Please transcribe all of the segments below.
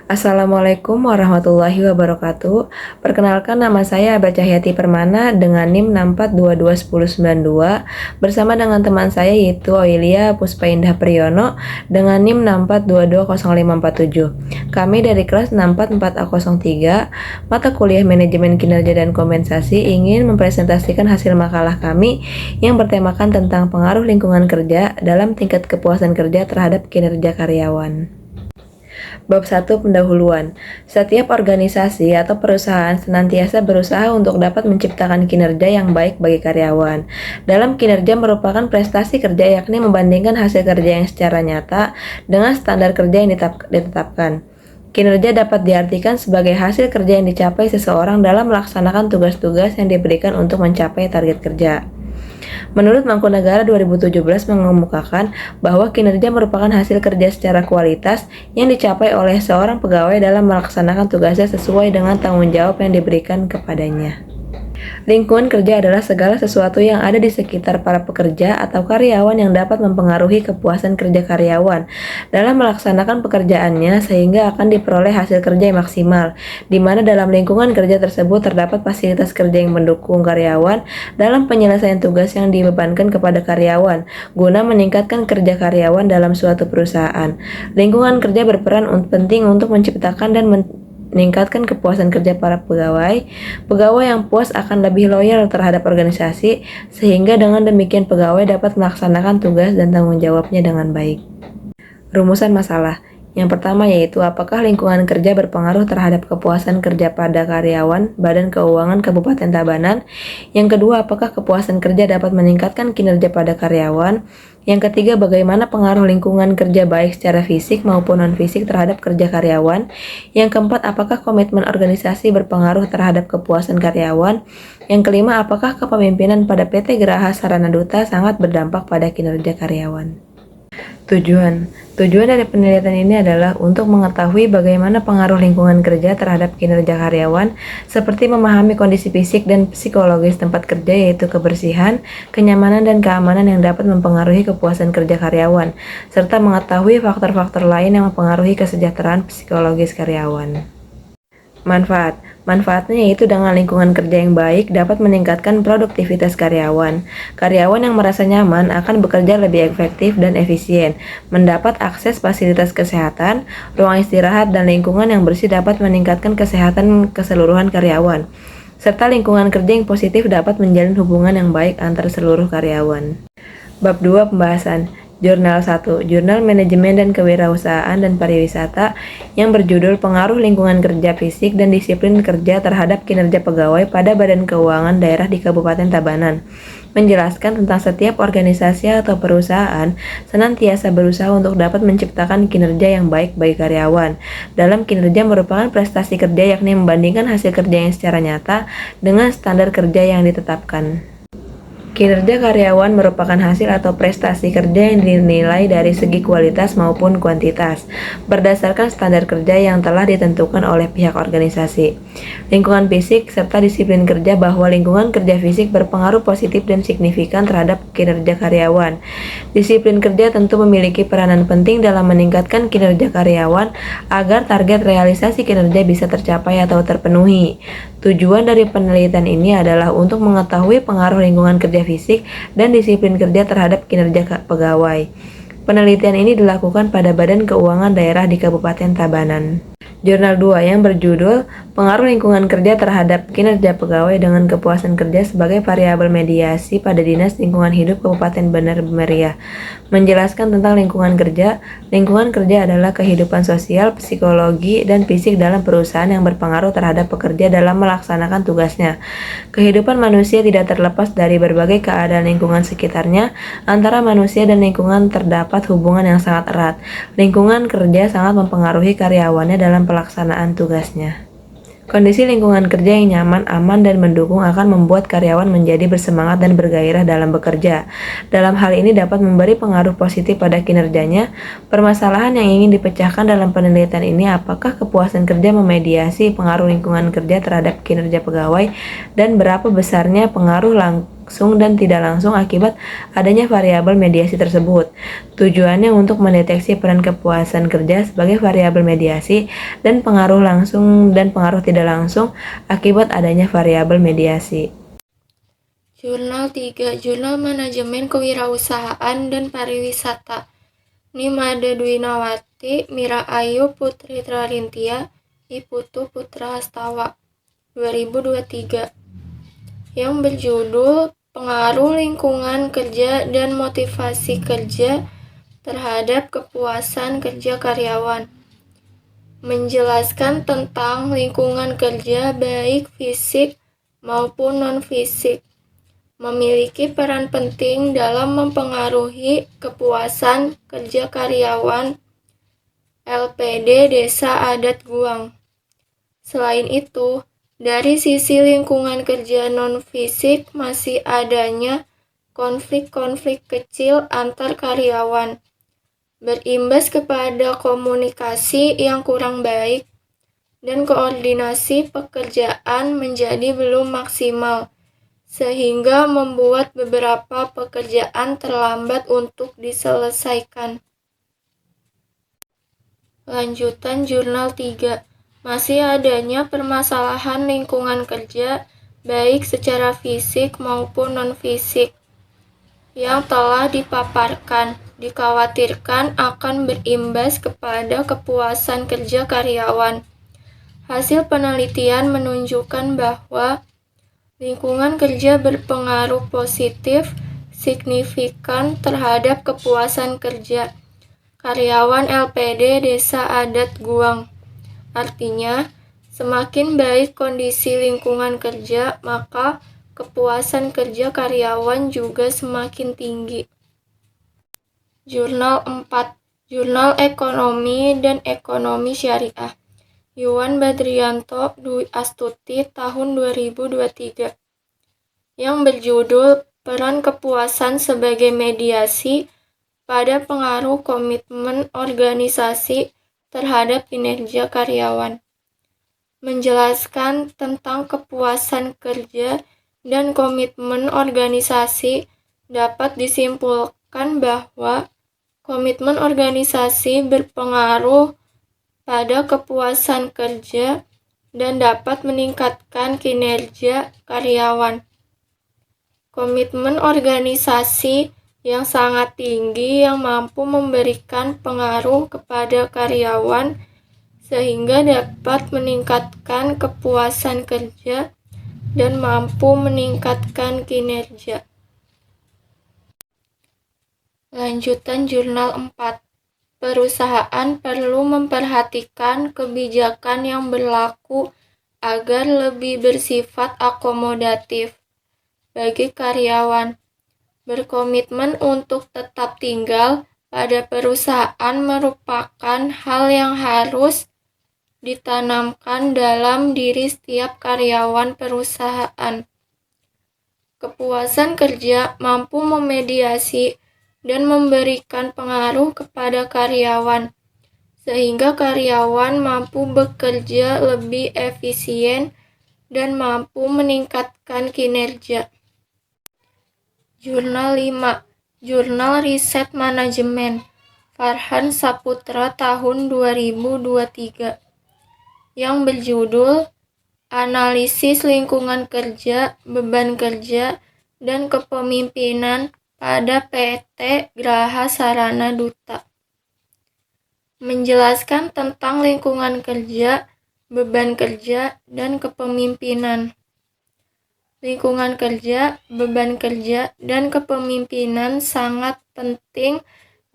Assalamualaikum warahmatullahi wabarakatuh. Perkenalkan, nama saya Aba Cahyati Permana dengan NIM 64221092 bersama dengan teman saya yaitu Aulia Puspa Indah Priyono dengan NIM 64220547. Kami dari kelas 644A03 mata kuliah Manajemen Kinerja dan Kompensasi ingin mempresentasikan hasil makalah kami yang bertemakan tentang pengaruh lingkungan kerja dalam tingkat kepuasan kerja terhadap kinerja karyawan. Bab 1. Pendahuluan. Setiap organisasi atau perusahaan senantiasa berusaha untuk dapat menciptakan kinerja yang baik bagi karyawan. Dalam kinerja merupakan prestasi kerja, yakni membandingkan hasil kerja yang secara nyata dengan standar kerja yang ditetapkan. Kinerja dapat diartikan sebagai hasil kerja yang dicapai seseorang dalam melaksanakan tugas-tugas yang diberikan untuk mencapai target kerja. Menurut Mangkunagara 2017 mengemukakan bahwa kinerja merupakan hasil kerja secara kualitas yang dicapai oleh seorang pegawai dalam melaksanakan tugasnya sesuai dengan tanggung jawab yang diberikan kepadanya. Lingkungan kerja adalah segala sesuatu yang ada di sekitar para pekerja atau karyawan yang dapat mempengaruhi kepuasan kerja karyawan dalam melaksanakan pekerjaannya sehingga akan diperoleh hasil kerja yang maksimal, di mana dalam lingkungan kerja tersebut terdapat fasilitas kerja yang mendukung karyawan dalam penyelesaian tugas yang dibebankan kepada karyawan, guna meningkatkan kerja karyawan dalam suatu perusahaan. Lingkungan kerja berperan penting untuk menciptakan dan meningkatkan kepuasan kerja para pegawai. Pegawai yang puas akan lebih loyal terhadap organisasi, sehingga dengan demikian pegawai dapat melaksanakan tugas dan tanggung jawabnya dengan baik. Rumusan masalah. Yang pertama yaitu apakah lingkungan kerja berpengaruh terhadap kepuasan kerja pada karyawan Badan Keuangan Kabupaten Tabanan. Yang kedua, apakah kepuasan kerja dapat meningkatkan kinerja pada karyawan. Yang ketiga, bagaimana pengaruh lingkungan kerja baik secara fisik maupun non-fisik terhadap kerja karyawan. Yang keempat, apakah komitmen organisasi berpengaruh terhadap kepuasan karyawan. Yang kelima, apakah kepemimpinan pada PT Geraha Sarana Duta sangat berdampak pada kinerja karyawan. Tujuan dari penelitian ini adalah untuk mengetahui bagaimana pengaruh lingkungan kerja terhadap kinerja karyawan, seperti memahami kondisi fisik dan psikologis tempat kerja yaitu kebersihan, kenyamanan, dan keamanan yang dapat mempengaruhi kepuasan kerja karyawan, serta mengetahui faktor-faktor lain yang mempengaruhi kesejahteraan psikologis karyawan. Manfaatnya yaitu dengan lingkungan kerja yang baik dapat meningkatkan produktivitas karyawan. Karyawan yang merasa nyaman akan bekerja lebih efektif dan efisien, mendapat akses fasilitas kesehatan, ruang istirahat, dan lingkungan yang bersih dapat meningkatkan kesehatan keseluruhan karyawan. Serta lingkungan kerja yang positif dapat menjalin hubungan yang baik antar seluruh karyawan. Bab 2. Pembahasan. Jurnal 1. Jurnal Manajemen dan Kewirausahaan dan Pariwisata yang berjudul Pengaruh Lingkungan Kerja Fisik dan Disiplin Kerja Terhadap Kinerja Pegawai pada Badan Keuangan Daerah di Kabupaten Tabanan, menjelaskan tentang setiap organisasi atau perusahaan senantiasa berusaha untuk dapat menciptakan kinerja yang baik bagi karyawan. Dalam kinerja merupakan prestasi kerja, yakni membandingkan hasil kerja yang secara nyata dengan standar kerja yang ditetapkan. Kinerja karyawan merupakan hasil atau prestasi kerja yang dinilai dari segi kualitas maupun kuantitas, berdasarkan standar kerja yang telah ditentukan oleh pihak organisasi. Lingkungan fisik serta disiplin kerja, bahwa lingkungan kerja fisik berpengaruh positif dan signifikan terhadap kinerja karyawan. Disiplin kerja tentu memiliki peranan penting dalam meningkatkan kinerja karyawan agar target realisasi kinerja bisa tercapai atau terpenuhi. Tujuan dari penelitian ini adalah untuk mengetahui pengaruh lingkungan kerja fisik dan disiplin kerja terhadap kinerja pegawai. Penelitian ini dilakukan pada Badan Keuangan Daerah di Kabupaten Tabanan. Jurnal 2 yang berjudul Pengaruh Lingkungan Kerja Terhadap Kinerja Pegawai dengan Kepuasan Kerja sebagai Variabel Mediasi pada Dinas Lingkungan Hidup Kabupaten Benar Meriah, menjelaskan tentang lingkungan kerja. Lingkungan kerja adalah kehidupan sosial, psikologi, dan fisik dalam perusahaan yang berpengaruh terhadap pekerja dalam melaksanakan tugasnya. Kehidupan manusia tidak terlepas dari berbagai keadaan lingkungan sekitarnya. Antara manusia dan lingkungan terdapat hubungan yang sangat erat. Lingkungan kerja sangat mempengaruhi karyawannya dalam pelaksanaan tugasnya. Kondisi lingkungan kerja yang nyaman, aman, dan mendukung akan membuat karyawan menjadi bersemangat dan bergairah dalam bekerja. Dalam hal ini dapat memberi pengaruh positif pada kinerjanya. Permasalahan yang ingin dipecahkan dalam penelitian ini, apakah kepuasan kerja memediasi pengaruh lingkungan kerja terhadap kinerja pegawai, dan berapa besarnya pengaruh langsung dan tidak langsung akibat adanya variabel mediasi tersebut. Tujuannya untuk mendeteksi peran kepuasan kerja sebagai variabel mediasi dan pengaruh langsung dan pengaruh tidak langsung akibat adanya variabel mediasi. Jurnal 3, Jurnal Manajemen Kewirausahaan dan Pariwisata. Nimade Dwinawati, Mira Ayu Putri Trarintia, Iputu Putra Astawa, 2023, yang berjudul Pengaruh Lingkungan Kerja dan Motivasi Kerja terhadap Kepuasan Kerja Karyawan. Menjelaskan tentang lingkungan kerja baik fisik maupun non-fisik memiliki peran penting dalam mempengaruhi kepuasan kerja karyawan LPD Desa Adat Guang. Selain itu, dari sisi lingkungan kerja non-fisik masih adanya konflik-konflik kecil antar karyawan, berimbas kepada komunikasi yang kurang baik dan koordinasi pekerjaan menjadi belum maksimal, sehingga membuat beberapa pekerjaan terlambat untuk diselesaikan. Lanjutan Jurnal 3, masih adanya permasalahan lingkungan kerja baik secara fisik maupun non-fisik yang telah dipaparkan, dikhawatirkan akan berimbas kepada kepuasan kerja karyawan. Hasil penelitian menunjukkan bahwa lingkungan kerja berpengaruh positif signifikan terhadap kepuasan kerja karyawan LPD Desa Adat Guang. Artinya, semakin baik kondisi lingkungan kerja, maka kepuasan kerja karyawan juga semakin tinggi. Jurnal 4, Jurnal Ekonomi dan Ekonomi Syariah. Yuwan Badrianto Dwi Astuti tahun 2023, yang berjudul Peran Kepuasan sebagai Mediasi pada Pengaruh Komitmen Organisasi terhadap Kinerja Karyawan. Menjelaskan tentang kepuasan kerja dan komitmen organisasi, dapat disimpulkan bahwa komitmen organisasi berpengaruh pada kepuasan kerja dan dapat meningkatkan kinerja karyawan. Komitmen organisasi yang sangat tinggi yang mampu memberikan pengaruh kepada karyawan sehingga dapat meningkatkan kepuasan kerja dan mampu meningkatkan kinerja. Lanjutan Jurnal 4, perusahaan perlu memperhatikan kebijakan yang berlaku agar lebih bersifat akomodatif bagi karyawan. Berkomitmen untuk tetap tinggal pada perusahaan merupakan hal yang harus ditanamkan dalam diri setiap karyawan perusahaan. Kepuasan kerja mampu memediasi dan memberikan pengaruh kepada karyawan, sehingga karyawan mampu bekerja lebih efisien dan mampu meningkatkan kinerja. Jurnal 5, Jurnal Riset Manajemen, Farhan Saputra tahun 2023, yang berjudul Analisis Lingkungan Kerja, Beban Kerja, dan Kepemimpinan pada PT Graha Sarana Duta. Menjelaskan tentang lingkungan kerja, beban kerja, dan kepemimpinan. Lingkungan kerja, beban kerja, dan kepemimpinan sangat penting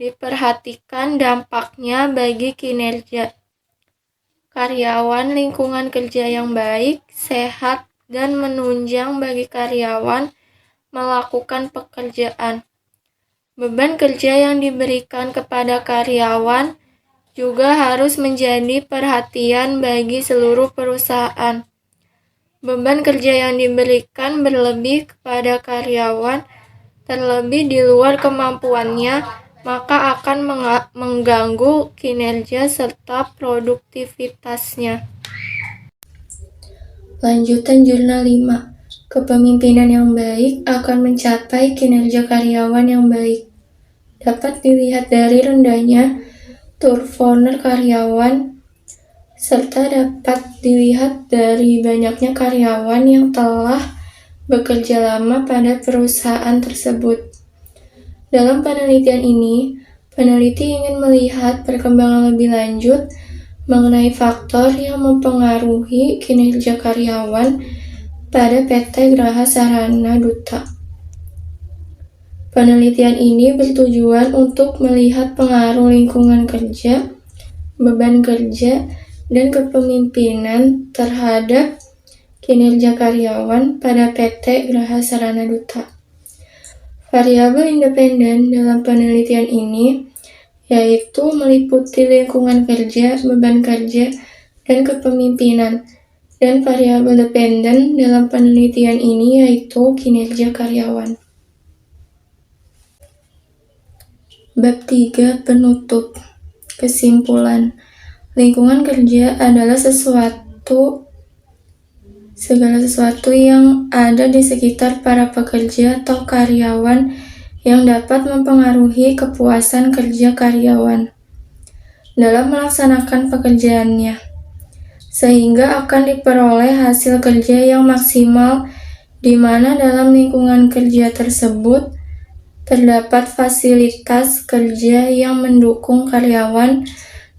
diperhatikan dampaknya bagi kinerja karyawan. Lingkungan kerja yang baik, sehat, dan menunjang bagi karyawan melakukan pekerjaan. Beban kerja yang diberikan kepada karyawan juga harus menjadi perhatian bagi seluruh perusahaan. Beban kerja yang diberikan berlebih kepada karyawan, terlebih di luar kemampuannya, maka akan mengganggu kinerja serta produktivitasnya. Lanjutan Jurnal 5, Kepemimpinan yang baik akan mencapai kinerja karyawan yang baik. Dapat dilihat dari rendahnya turnover karyawan, serta dapat dilihat dari banyaknya karyawan yang telah bekerja lama pada perusahaan tersebut. Dalam penelitian ini, peneliti ingin melihat perkembangan lebih lanjut mengenai faktor yang mempengaruhi kinerja karyawan pada PT Graha Sarana Duta. Penelitian ini bertujuan untuk melihat pengaruh lingkungan kerja, beban kerja, dan kepemimpinan terhadap kinerja karyawan pada PT Graha Sarana Duta. Variabel independen dalam penelitian ini yaitu meliputi lingkungan kerja, beban kerja, dan kepemimpinan. Dan variabel dependen dalam penelitian ini yaitu kinerja karyawan. Bab 3 penutup. Kesimpulan. Lingkungan kerja adalah segala sesuatu yang ada di sekitar para pekerja atau karyawan yang dapat mempengaruhi kepuasan kerja karyawan dalam melaksanakan pekerjaannya, sehingga akan diperoleh hasil kerja yang maksimal, di mana dalam lingkungan kerja tersebut terdapat fasilitas kerja yang mendukung karyawan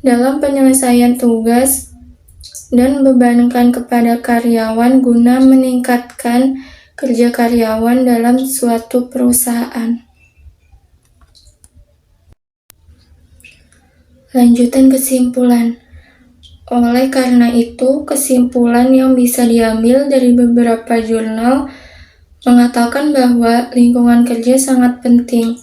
dalam penyelesaian tugas dan bebankan kepada karyawan guna meningkatkan kerja karyawan dalam suatu perusahaan. Lanjutan kesimpulan. Oleh karena itu, kesimpulan yang bisa diambil dari beberapa jurnal mengatakan bahwa lingkungan kerja sangat penting,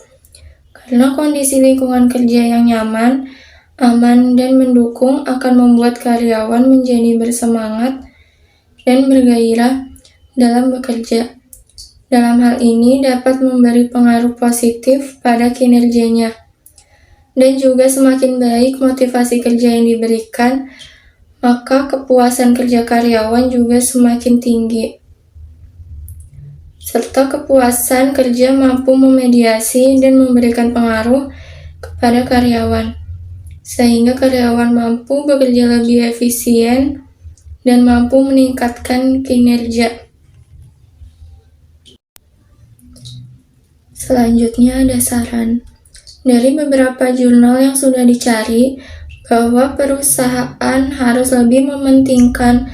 karena kondisi lingkungan kerja yang nyaman, aman, dan mendukung akan membuat karyawan menjadi bersemangat dan bergairah dalam bekerja. Dalam hal ini dapat memberi pengaruh positif pada kinerjanya, dan juga semakin baik motivasi kerja yang diberikan, maka kepuasan kerja karyawan juga semakin tinggi. Serta kepuasan kerja mampu memediasi dan memberikan pengaruh kepada karyawan, sehingga karyawan mampu bekerja lebih efisien dan mampu meningkatkan kinerja. Selanjutnya ada saran. Dari beberapa jurnal yang sudah dicari, bahwa perusahaan harus lebih mementingkan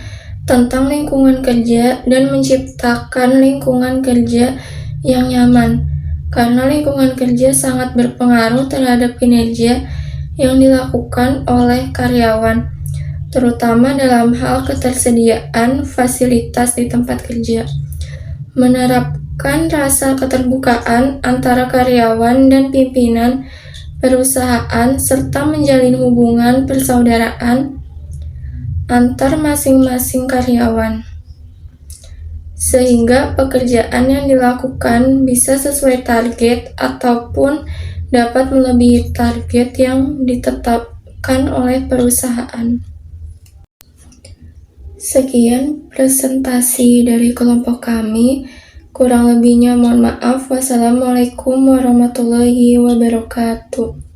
tentang lingkungan kerja dan menciptakan lingkungan kerja yang nyaman, karena lingkungan kerja sangat berpengaruh terhadap kinerja yang dilakukan oleh karyawan, terutama dalam hal ketersediaan fasilitas di tempat kerja. Menerapkan rasa keterbukaan antara karyawan dan pimpinan perusahaan serta menjalin hubungan persaudaraan antar masing-masing karyawan, sehingga pekerjaan yang dilakukan bisa sesuai target ataupun dapat melebihi target yang ditetapkan oleh perusahaan. Sekian presentasi dari kelompok kami. Kurang lebihnya mohon maaf. Wassalamualaikum warahmatullahi wabarakatuh.